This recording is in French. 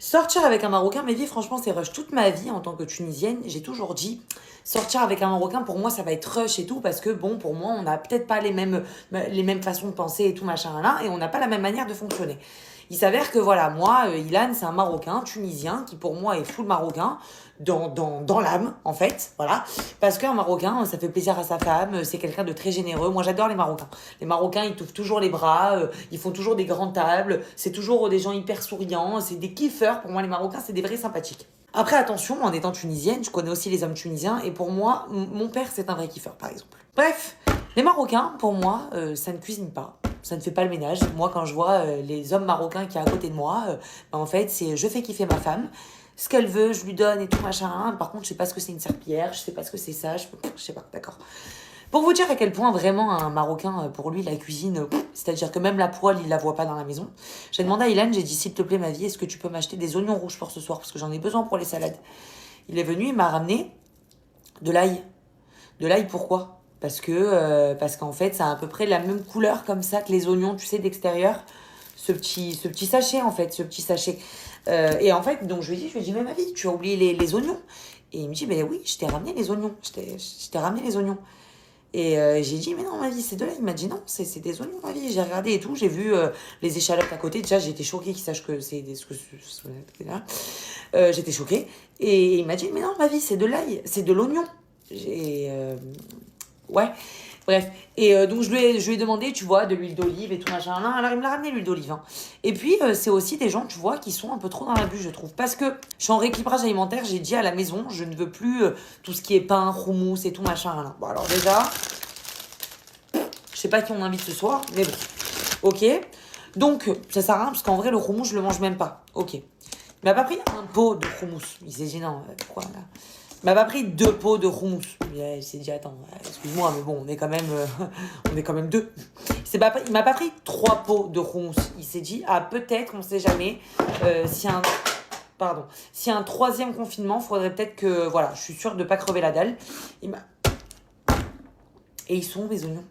Sortir avec un Marocain, mais vie, franchement, c'est rush. Toute ma vie, en tant que Tunisienne, j'ai toujours dit, sortir avec un Marocain, pour moi, ça va être rush et tout, parce que, bon, pour moi, on n'a peut-être pas les mêmes façons de penser et tout, machin, là, et on n'a pas la même manière de fonctionner. Il s'avère que, voilà, moi, Ilan, c'est un Marocain, Tunisien, qui pour moi est full Marocain, dans l'âme, en fait, voilà. Parce qu'un Marocain, ça fait plaisir à sa femme, c'est quelqu'un de très généreux. Moi, j'adore les Marocains. Les Marocains, ils t'ouvrent toujours les bras, ils font toujours des grandes tables, c'est toujours des gens hyper souriants, c'est des kiffeurs. Pour moi, les Marocains, c'est des vrais sympathiques. Après, attention, en étant tunisienne, je connais aussi les hommes tunisiens, et pour moi, mon père, c'est un vrai kiffeur, par exemple. Bref, les Marocains, pour moi, ça ne cuisine pas. Ça ne fait pas le ménage. Moi, quand je vois les hommes marocains qui sont à côté de moi, bah, en fait, c'est je fais kiffer ma femme. Ce qu'elle veut, je lui donne et tout machin. Par contre, je sais pas ce que c'est une serpillière, je sais pas ce que c'est ça, je sais pas, d'accord. Pour vous dire à quel point vraiment un Marocain, pour lui, la cuisine, c'est-à-dire que même la poêle, il la voit pas dans la maison. J'ai demandé à Ilan, j'ai dit, s'il te plaît, ma vie, est-ce que tu peux m'acheter des oignons rouges pour ce soir? Parce que j'en ai besoin pour les salades. Il est venu, il m'a ramené de l'ail. De l'ail, pourquoi? Parce qu'en fait, ça a à peu près la même couleur comme ça que les oignons, tu sais, d'extérieur. Ce petit sachet, en fait, ce petit sachet. Et en fait, donc je lui ai dit, mais ma vie, tu as oublié les oignons. Et il me dit, ben oui, je t'ai ramené les oignons. Je t'ai ramené les oignons. Et j'ai dit, mais non, ma vie, c'est de là. Il m'a dit, non, c'est des oignons, ma vie. J'ai regardé et tout. J'ai vu les échalotes à côté. Déjà, j'étais choquée qu'il sache que c'est des... j'étais choquée. Et il m'a dit, mais non, ma vie, c'est de l'ail. C'est de l'oignon. J'ai... ouais. Bref. Et donc, je lui ai demandé, tu vois, de l'huile d'olive et tout, machin. Là. Alors, il me l'a ramené, l'huile d'olive. Hein. Et puis, c'est aussi des gens, tu vois, qui sont un peu trop dans l'abus, je trouve. Parce que je suis en rééquilibrage alimentaire. J'ai dit à la maison, je ne veux plus tout ce qui est pain, houmous et tout, machin. Là. Bon, alors déjà... Je sais pas qui on invite ce soir, mais bon. Ok. Donc, ça sert à rien, parce qu'en vrai, le houmous, je le mange même pas. Ok. Il m'a pas pris un pot de houmous. Il s'est dit, non, pourquoi là? Il m'a pas pris 2 pots de houmous. Il s'est dit, attends, excuse-moi, mais bon, on est quand même deux. Il m'a pas pris 3 pots de houmous. Il s'est dit, ah, peut-être, on sait jamais, s'il y a un troisième confinement, faudrait peut-être que, voilà, je suis sûre de pas crever la dalle. Et ils sont où, mes oignons?